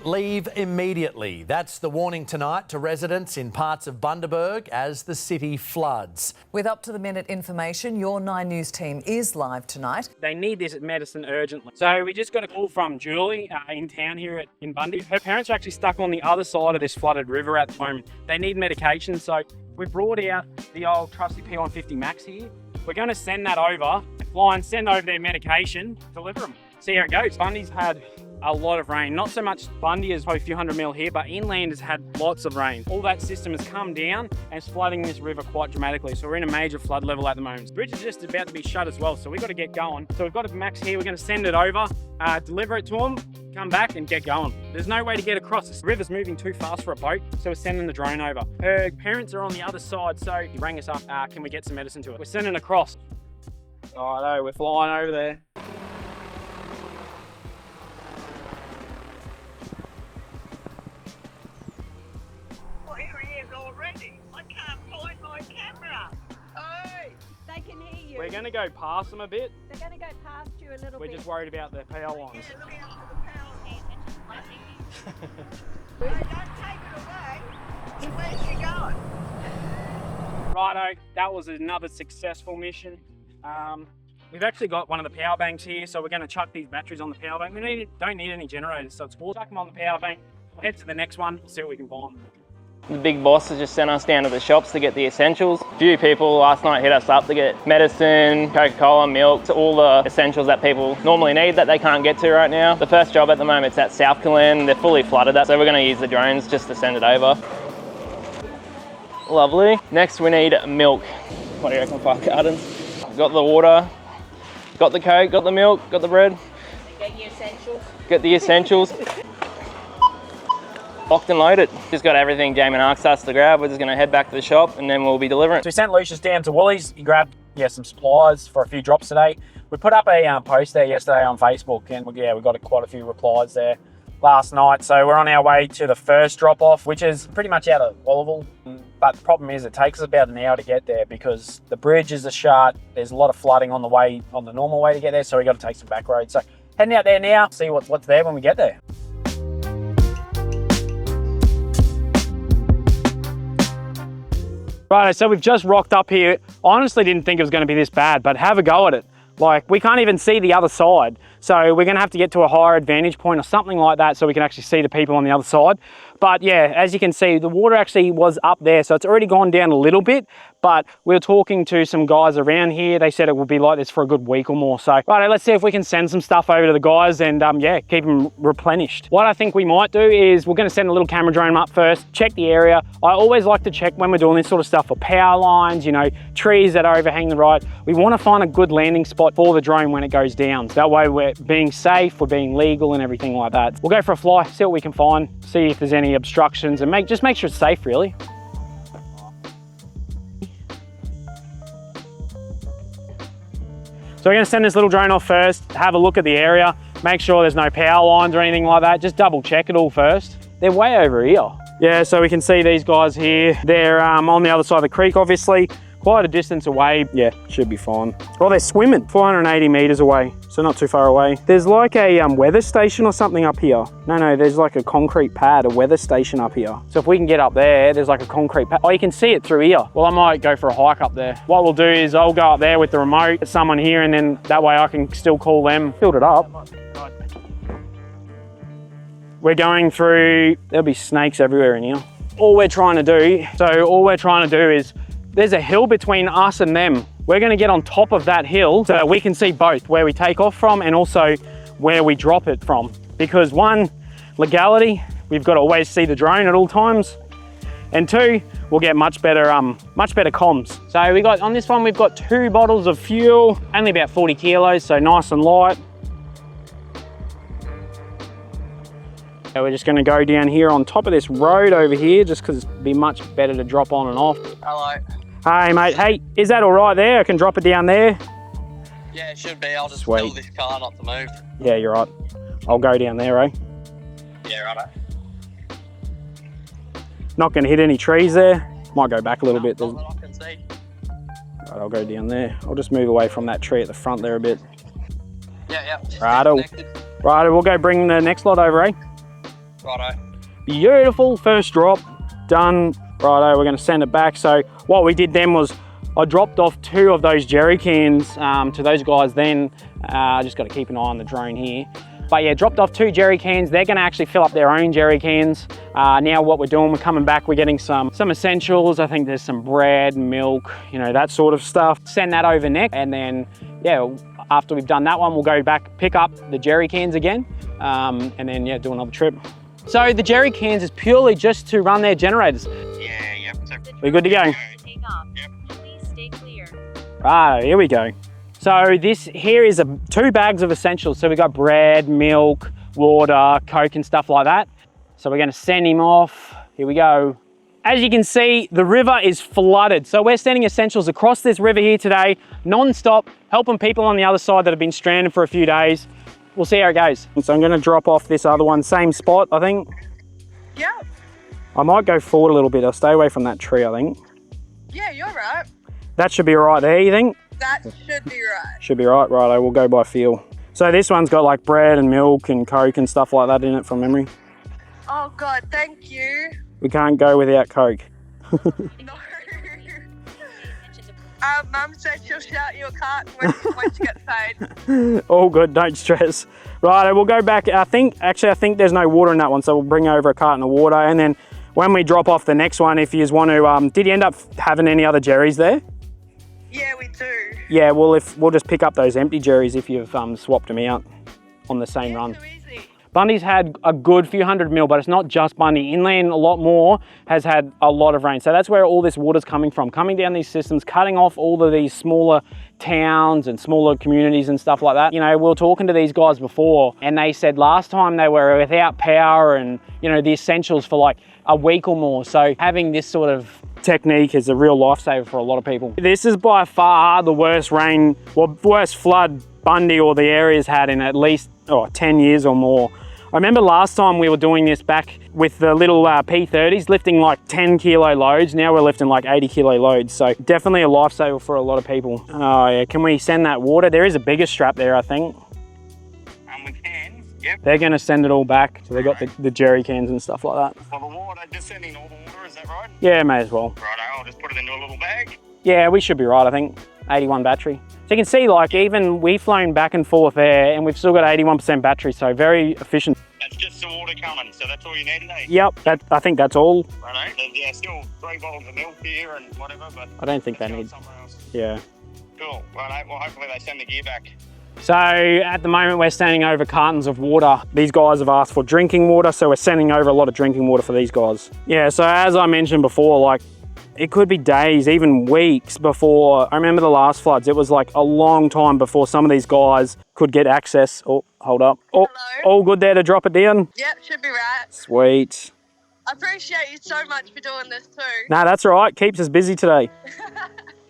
Leave immediately. That's the warning tonight to residents in parts of Bundaberg as the city floods. With up-to-the-minute information, your 9 News team is live tonight. They need this medicine urgently. So we just got a call from Julie in town here in Bundy. Her parents are actually stuck on the other side of this flooded river at the moment. They need medication, so we brought out the old trusty P150 Max here. We're going to send that over, fly and send over their medication, deliver them. See how it goes. Bundy's had a lot of rain. Not so much Bundy as probably a few hundred mil here, but inland has had lots of rain. All that system has come down and it's flooding this river quite dramatically. So we're in a major flood level at the moment. The bridge is just about to be shut as well, so we've got to get going. So we've got a Max here, we're going to send it over, deliver it to them, come back and get going. There's no way to get across. This river's moving too fast for a boat, so we're sending the drone over. Her parents are on the other side, so he rang us up, can we get some medicine to it? We're sending across. Oh no, we're flying over there. We're going to go past them a bit. They're going to go past you a little bit. We're just worried about the power lines. Yeah, looking after the power lines. Don't take it away. Where's she going? Righto, that was another successful mission. We've actually got one of the power banks here, so we're going to chuck these batteries on the power bank. We don't need any generators, so we'll chuck them on the power bank. We'll head to the next one, see what we can find. The big boss has just sent us down to the shops to get the essentials. A few people last night hit us up to get medicine, Coca-Cola, milk, all the essentials that people normally need that they can't get to right now. The first job at the moment is at South Queensland. They're fully flooded, so we're going to use the drones just to send it over. Lovely. Next we need milk. What do you reckon, 5 cartons? Got the water, got the Coke, got the milk, got the bread. Get your essentials. Get the essentials. Locked and loaded. Just got everything Jamie asked us to grab. We're just going to head back to the shop and then we'll be delivering. So we sent Lucius down to Woolies. He grabbed some supplies for a few drops today. We put up a post there yesterday on Facebook and we got quite a few replies there last night. So we're on our way to the first drop off, which is pretty much out of Olival. But the problem is it takes us about an hour to get there because the bridges are shut. There's a lot of flooding on the normal way to get there. So we got to take some back roads. So heading out there now, see what's there when we get there. Right, so we've just rocked up here. I honestly didn't think it was going to be this bad, but have a go at it. Like, we can't even see the other side. So we're going to have to get to a higher advantage point or something like that so we can actually see the people on the other side. But yeah, as you can see, the water actually was up there. So it's already gone down a little bit, but we were talking to some guys around here. They said it would be like this for a good week or more. So, right, let's see if we can send some stuff over to the guys and yeah, keep them replenished. What I think we might do is we're going to send a little camera drone up first, check the area. I always like to check when we're doing this sort of stuff for power lines, you know, trees that overhang the road. We want to find a good landing spot for the drone when it goes down. That way we're being safe, we're being legal and everything like that. We'll go for a fly, see what we can find, see if there's any obstructions and just make sure it's safe really. So we're going to send this little drone off first, have a look at the area, make sure there's no power lines or anything like that, just double check it all first. They're way over here. Yeah, so we can see these guys here. They're on the other side of the creek obviously. Quite a distance away. Yeah, should be fine. Well, they're swimming 480 meters away, so not too far away. There's like a weather station or something up here. No, there's like a concrete pad, a weather station up here. So if we can get up there, there's like a concrete pad. Oh, you can see it through here. Well, I might go for a hike up there. What we'll do is I'll go up there with the remote, get someone here, and then that way I can still call them, build it up. We're going through, there'll be snakes everywhere in here. All we're trying to do is there's a hill between us and them. We're going to get on top of that hill so that we can see both where we take off from and also where we drop it from. Because one, legality, we've got to always see the drone at all times. And two, we'll get much better comms. So we got on this one, we've got 2 bottles of fuel, only about 40 kilos, so nice and light. So we're just going to go down here on top of this road over here just because it'd be much better to drop on and off. Hello. Hey mate, hey, is that all right there? I can drop it down there? Yeah, it should be. I'll just Sweet. tell this car not to move. Yeah, you're right. I'll go down there, eh? Yeah, righto. Not going to hit any trees there. Might go back a little bit. Not that I can see. Right, I'll go down there. I'll just move away from that tree at the front there a bit. Yeah. Just Righto. disconnected. Righto, we'll go bring the next lot over, eh? Righto. Beautiful, first drop, done. Righto, we're gonna send it back. So what we did then was I dropped off 2 of those jerry cans to those guys then. Just gotta keep an eye on the drone here. But yeah, dropped off 2 jerry cans. They're gonna actually fill up their own jerry cans. Now what we're doing, we're coming back, we're getting some essentials. I think there's some bread, milk, you know, that sort of stuff. Send that over next, and then, yeah, after we've done that one, we'll go back, pick up the jerry cans again, and then, yeah, do another trip. So the jerry cans is purely just to run their generators. Yeah, yep. So, We're good to go. Take off. Please stay clear. Right, here we go. So this here is 2 bags of essentials. So we got bread, milk, water, Coke and stuff like that. So we're gonna send him off. Here we go. As you can see, the river is flooded. So we're sending essentials across this river here today, non-stop, helping people on the other side that have been stranded for a few days. We'll see how it goes. So I'm gonna drop off this other one, same spot, I think. Yeah. I might go forward a little bit. I'll stay away from that tree, I think. Yeah, you're right. That should be right there, you think? That should be right. Should be right, righto, we'll go by feel. So this one's got like bread and milk and Coke and stuff like that in it from memory. Oh God, thank you. We can't go without Coke. No. Mum said she'll shout you a carton when she gets paid. All good, don't stress. Right, we'll go back. I think there's no water in that one, so we'll bring over a carton of water, and then when we drop off the next one, if you want to, did you end up having any other jerrys there? Yeah, we do. Yeah, well, we'll just pick up those empty jerrys if you've swapped them out on the same run. Too easy. Bundy's had a good few hundred mil, but it's not just Bundy. Inland, a lot more, has had a lot of rain. So that's where all this water's coming from, coming down these systems, cutting off all of these smaller towns and smaller communities and stuff like that. You know, we were talking to these guys before, and they said last time they were without power and, you know, the essentials for like a week or more. So having this sort of technique is a real lifesaver for a lot of people. This is by far the worst rain, well, worst flood Bundy or the area's had in at least 10 years or more. I remember last time we were doing this back with the little P30s, lifting like 10 kilo loads. Now we're lifting like 80 kilo loads. So definitely a lifesaver for a lot of people. Oh yeah, can we send that water? There is a bigger strap there, I think. we can. Yep. They're gonna send it all back. So they got the jerry cans and stuff like that. For the water, just sending all the water, is that right? Yeah, may as well. Right, I'll just put it into a little bag. Yeah, we should be right, I think. 81 battery. So you can see, like, even we've flown back and forth there and we've still got 81% battery, so very efficient. That's just the water coming, so that's all you need today? Yep, I think that's all. Right, there's still 3 bottles of milk here and whatever, but I don't think they need. somewhere else. Yeah. Cool, right, well hopefully they send the gear back. So at the moment we're sending over cartons of water. These guys have asked for drinking water, so we're sending over a lot of drinking water for these guys. Yeah, so as I mentioned before, like, it could be days, even weeks before. I remember the last floods, it was like a long time before some of these guys could get access. Oh, hold up. Oh, Hello? all good there to drop it down? Yep, should be right. Sweet. I appreciate you so much for doing this too. Nah, that's all right. Keeps us busy today. Thank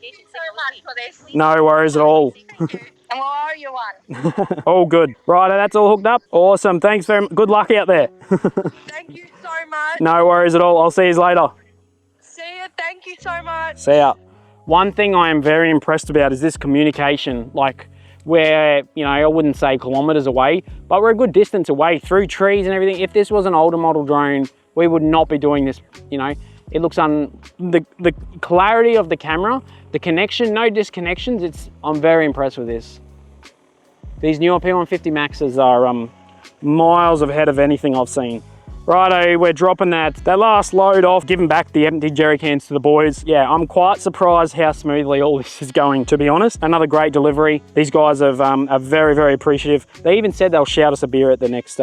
you so much for this. No worries at all. Thank you. And we'll owe you one. All good. Right, that's all hooked up. Awesome. Thanks very much. Good luck out there. Thank you so much. No worries at all. I'll see you later. See you. Thank you so much. See ya. One thing I am very impressed about is this communication. Like, we're, you know, I wouldn't say kilometers away, but we're a good distance away through trees and everything. If this was an older model drone, we would not be doing this, you know. It looks the clarity of the camera, the connection, no disconnections. I'm very impressed with this. These newer P150 Maxes are miles ahead of anything I've seen. Righto, we're dropping that last load off, giving back the empty jerry cans to the boys. Yeah, I'm quite surprised how smoothly all this is going, to be honest. Another great delivery. These guys are very, very appreciative. They even said they'll shout us a beer at the next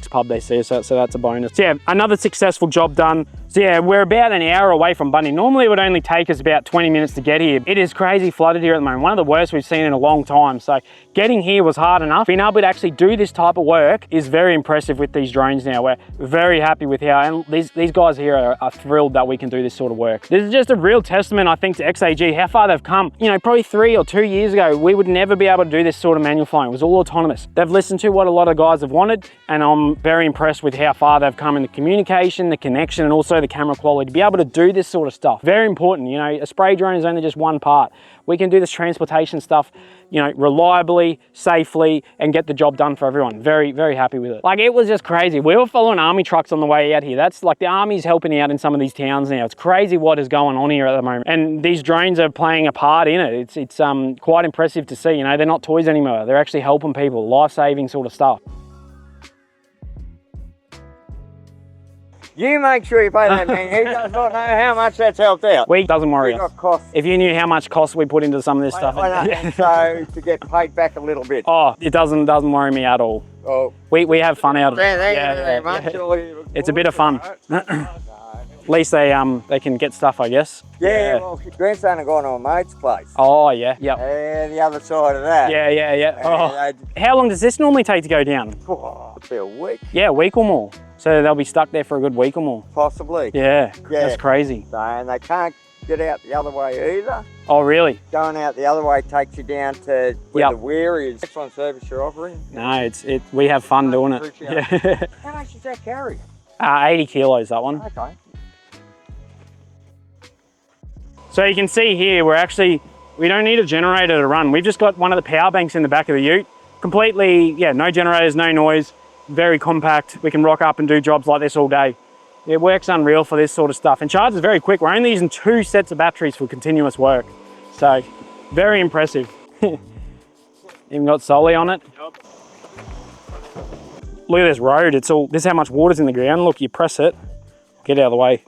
pub they see us at, so that's a bonus. So yeah, another successful job done. So yeah, we're about an hour away from Bundy. Normally it would only take us about 20 minutes to get here. It is crazy flooded here at the moment. One of the worst we've seen in a long time. So getting here was hard enough. Being able to actually do this type of work is very impressive with these drones now. We're very happy with how, and these guys here are thrilled that we can do this sort of work. This is just a real testament, I think, to XAG, how far they've come. You know, probably 3 or 2 years ago, we would never be able to do this sort of manual flying. It was all autonomous. They've listened to what a lot of guys have wanted, and I'm very impressed with how far they've come in the communication, the connection, and also also the camera quality, to be able to do this sort of stuff. Very important, you know, a spray drone is only just one part. We can do this transportation stuff, you know, reliably, safely, and get the job done for everyone. Very, very happy with it. Like, it was just crazy. We were following army trucks on the way out here. That's like, the army's helping out in some of these towns now. It's crazy what is going on here at the moment. And these drones are playing a part in it. It's quite impressive to see, you know, they're not toys anymore. They're actually helping people, life-saving sort of stuff. You make sure you pay that man. He does not know how much that's helped out. Doesn't worry us. Got costs. If you knew how much cost we put into some of this stuff. I know. And so to get paid back a little bit. Oh, it doesn't worry me at all. Oh. We have fun out of it. Thank you very much. It's a bit of fun. At least they can get stuff, I guess. Yeah, well, grandson had gone to a mate's place. Oh yeah, yep. And the other side of that. Yeah. Oh. How long does this normally take to go down? Oh, it'll be a week. Yeah, a week or more. So they'll be stuck there for a good week or more. Possibly. Yeah. That's crazy. So, and they can't get out the other way either. Oh really? Going out the other way takes you down to where the weir is. Excellent service you're offering. No, we have fun doing it. Yeah. How much does that carry? 80 kilos, that one. Okay. So you can see here, we don't need a generator to run. We've just got one of the power banks in the back of the ute. Completely, no generators, no noise, very compact. We can rock up and do jobs like this all day. It works unreal for this sort of stuff and charges very quick. We're only using 2 sets of batteries for continuous work. So, very impressive. Even got Soli on it. Yep. Look at this road, this is how much water's in the ground. Look, you press it, get out of the way.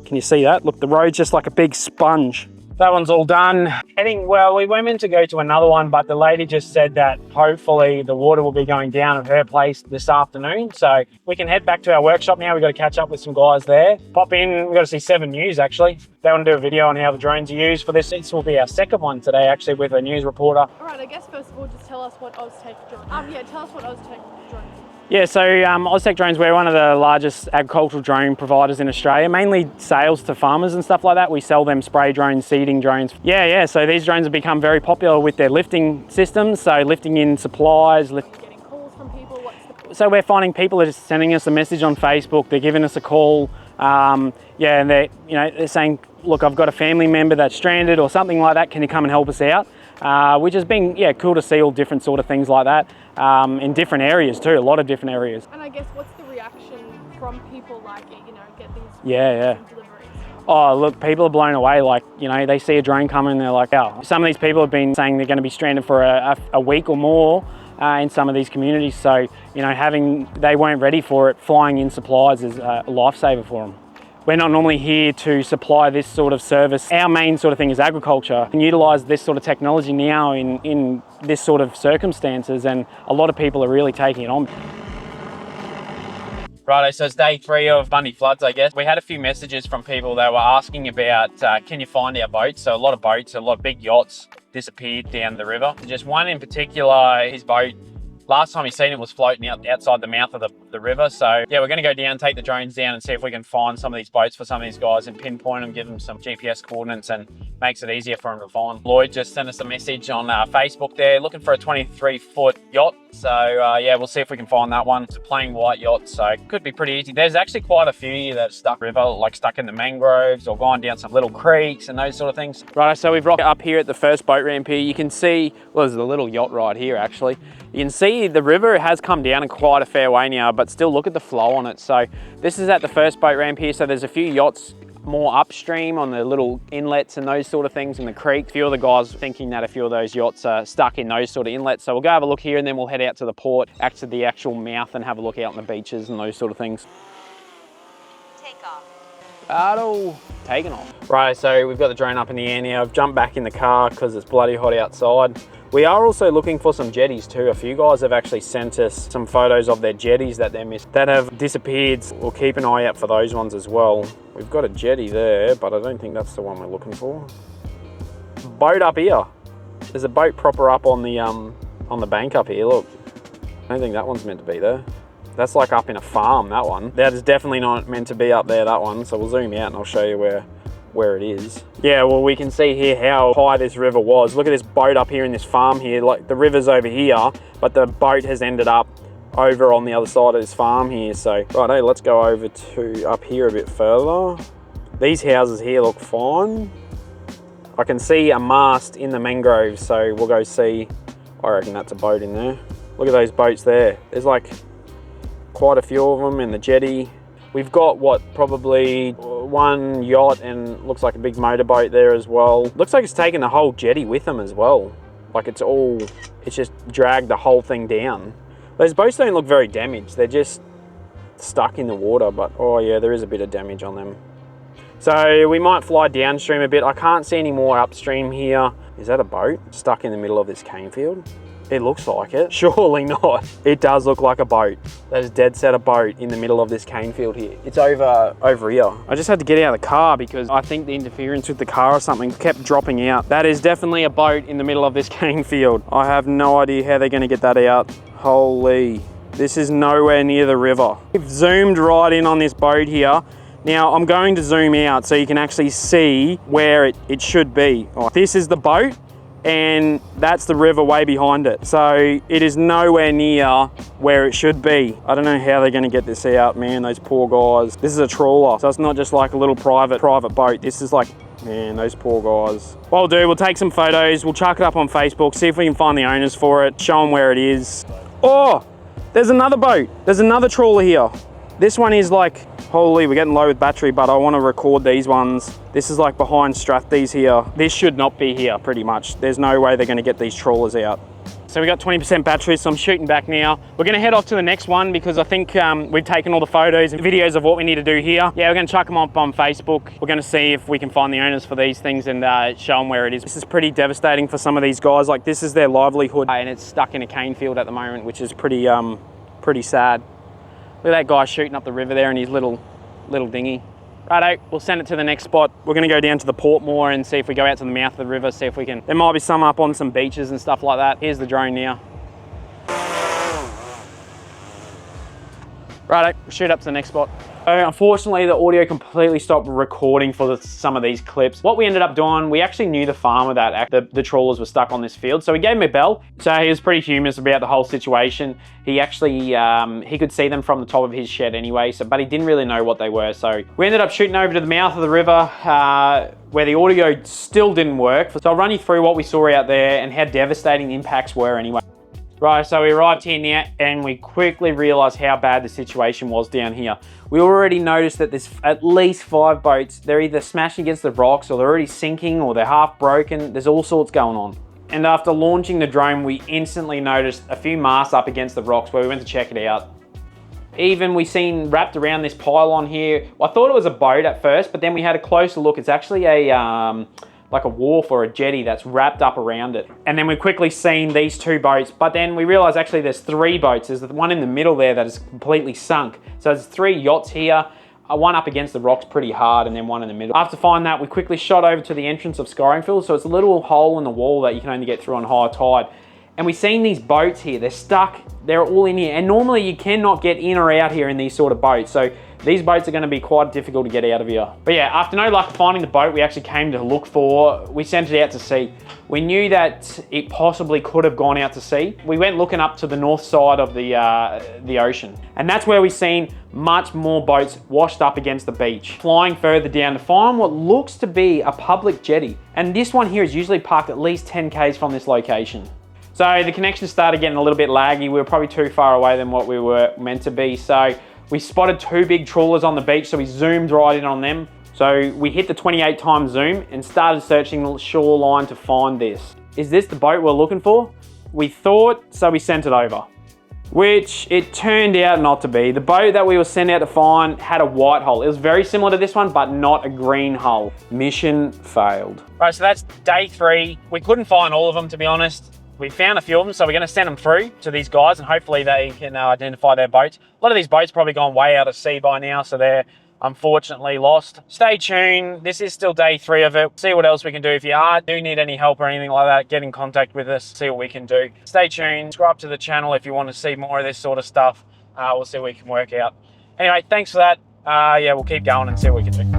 Can you see that? Look, the road's just like a big sponge. That one's all done. Well, we were meant to go to another one, but the lady just said that hopefully the water will be going down at her place this afternoon. So we can head back to our workshop now. We've got to catch up with some guys there. Pop in, we've got to see 7 News actually. They want to do a video on how the drones are used for this. This will be our second one today actually with a news reporter. All right, I guess first of all, just tell us what Oztech drone. Tell us what Oztech drone is. Yeah, so Oztech Drones, we're one of the largest agricultural drone providers in Australia, mainly sales to farmers and stuff like that. We sell them spray drones, seeding drones. Yeah, so these drones have become very popular with their lifting systems, so lifting in supplies. Getting calls from people, So we're finding people are just sending us a message on Facebook, they're giving us a call, and they're saying, look, I've got a family member that's stranded or something like that, can you come and help us out? Which has been cool to see all different sort of things like that in different areas too, a lot of different areas. And I guess what's the reaction from people like, get these deliveries? Oh look, people are blown away, like, they see a drone coming and they're like, oh. Some of these people have been saying they're going to be stranded for a week or more in some of these communities, so they weren't ready for it. Flying in supplies is a lifesaver for them. We're not normally here to supply this sort of service. Our main sort of thing is agriculture. We can utilise this sort of technology now in this sort of circumstances, and a lot of people are really taking it on. Righto, so it's day 3 of Bundy floods, I guess. We had a few messages from people that were asking about, can you find our boats? So a lot of boats, a lot of big yachts disappeared down the river. Just one in particular, his boat, last time he seen it was floating outside the mouth of the river. So yeah, we're going to go down, take the drones down and see if we can find some of these boats for some of these guys and pinpoint them, give them some GPS coordinates, and makes it easier for them to find. Lloyd just sent us a message on Facebook there, looking for a 23-foot yacht. So yeah, we'll see if we can find that one. It's a plain white yacht, so it could be pretty easy. There's actually quite a few here that are stuck river, like stuck in the mangroves or gone down some little creeks and those sort of things. Right, so we've rocked up here at the first boat ramp here. You can see, well, there's a little yacht right here actually. You can see the river has come down in quite a fair way now, but still look at the flow on it. So this is at the first boat ramp here. So there's a few yachts more upstream on the little inlets and those sort of things in the creek. A few of the guys thinking that a few of those yachts are stuck in those sort of inlets. So we'll go have a look here and then we'll head out to the port, back to the actual mouth and have a look out on the beaches and those sort of things. Take off. Taking off. Right, so we've got the drone up in the air now. I've jumped back in the car because it's bloody hot outside. We are also looking for some jetties too. A few guys have actually sent us some photos of their jetties that they're missing, that have disappeared. We'll keep an eye out for those ones as well. We've got a jetty there, but I don't think that's the one we're looking for. Boat up here. There's a boat proper up on the bank up here, look. I don't think that one's meant to be there. That's like up in a farm, that one. That is definitely not meant to be up there, that one. So we'll zoom out and I'll show you where it is. Yeah, well, we can see here how high this river was. Look at this boat up here in this farm here. Like the river's over here, but the boat has ended up over on the other side of this farm here. So, righto, let's go over to up here a bit further. These houses here look fine. I can see a mast in the mangroves, so we'll go see. I reckon that's a boat in there. Look at those boats there. There's like quite a few of them in the jetty. We've got what, probably one yacht and looks like a big motorboat there as well. Looks like it's taken the whole jetty with them as well. Like it's just dragged the whole thing down. Those boats don't look very damaged. They're just stuck in the water, but oh yeah, there is a bit of damage on them. So we might fly downstream a bit. I can't see any more upstream here. Is that a boat stuck in the middle of this cane field? It looks like it. Surely not. It does look like a boat. That is dead set a boat in the middle of this cane field here. It's over here. I just had to get out of the car because I think the interference with the car or something kept dropping out. That is definitely a boat in the middle of this cane field. I have no idea how they're gonna get that out. Holy, this is nowhere near the river. We've zoomed right in on this boat here. Now I'm going to zoom out so you can actually see where it should be. Oh, this is the boat and that's the river way behind it. So it is nowhere near where it should be. I don't know how they're gonna get this out, man, those poor guys. This is a trawler, so it's not just like a little private boat. This is like, man, those poor guys. What we'll do, we'll take some photos, we'll chuck it up on Facebook, see if we can find the owners for it, show them where it is. Oh, there's another boat. There's another trawler here. This one is like, holy, we're getting low with battery, but I want to record these ones. This is like behind Strathby's here. This should not be here, pretty much. There's no way they're going to get these trawlers out. So we got 20% battery, so I'm shooting back now. We're going to head off to the next one because I think we've taken all the photos and videos of what we need to do here. Yeah, we're going to chuck them up on Facebook. We're going to see if we can find the owners for these things and show them where it is. This is pretty devastating for some of these guys. Like, this is their livelihood and it's stuck in a cane field at the moment, which is pretty sad. Look at that guy shooting up the river there in his little dinghy. Righto, we'll send it to the next spot. We're gonna go down to the port more and see if we go out to the mouth of the river, see if we can. There might be some up on some beaches and stuff like that. Here's the drone now. Righto, we'll shoot up to the next spot. So unfortunately, the audio completely stopped recording for some of these clips. What we ended up doing, we actually knew the farmer that the trawlers were stuck on this field. So we gave him a bell. So he was pretty humorous about the whole situation. He actually, he could see them from the top of his shed anyway, but he didn't really know what they were. So we ended up shooting over to the mouth of the river where the audio still didn't work. So I'll run you through what we saw out there and how devastating the impacts were anyway. Right, so we arrived here now and we quickly realized how bad the situation was down here. We already noticed that there's at least 5 boats. They're either smashing against the rocks or they're already sinking or they're half broken. There's all sorts going on. And after launching the drone, we instantly noticed a few masts up against the rocks where we went to check it out. Even we seen wrapped around this pylon here. I thought it was a boat at first, but then we had a closer look. It's actually like a wharf or a jetty that's wrapped up around it. And then we quickly seen these 2 boats, but then we realized actually there's 3 boats. There's the one in the middle there that is completely sunk. So there's 3 yachts here, one up against the rocks pretty hard and then one in the middle. After finding that, we quickly shot over to the entrance of Scoringfield. So it's a little hole in the wall that you can only get through on high tide. And we've seen these boats here, they're stuck, they're all in here. And normally you cannot get in or out here in these sort of boats. So these boats are gonna be quite difficult to get out of here. But yeah, after no luck finding the boat we actually came to look for, we sent it out to sea. We knew that it possibly could have gone out to sea. We went looking up to the north side of the ocean. And that's where we seen much more boats washed up against the beach. Flying further down to find what looks to be a public jetty. And this one here is usually parked at least 10 Ks from this location. So the connection started getting a little bit laggy. We were probably too far away than what we were meant to be. So we spotted 2 big trawlers on the beach, so we zoomed right in on them. So we hit the 28 times zoom and started searching the shoreline to find this. Is this the boat we're looking for? We thought, so we sent it over, which it turned out not to be. The boat that we were sent out to find had a white hull. It was very similar to this one, but not a green hull. Mission failed. Right, so that's day 3. We couldn't find all of them, to be honest. We found a few of them, so we're gonna send them through to these guys and hopefully they can identify their boats. A lot of these boats probably gone way out of sea by now, so they're unfortunately lost. Stay tuned, this is still day 3 of it. See what else we can do. If you do need any help or anything like that, get in contact with us, see what we can do. Stay tuned, subscribe to the channel if you want to see more of this sort of stuff. We'll see what we can work out. Anyway, thanks for that. Yeah, we'll keep going and see what we can do.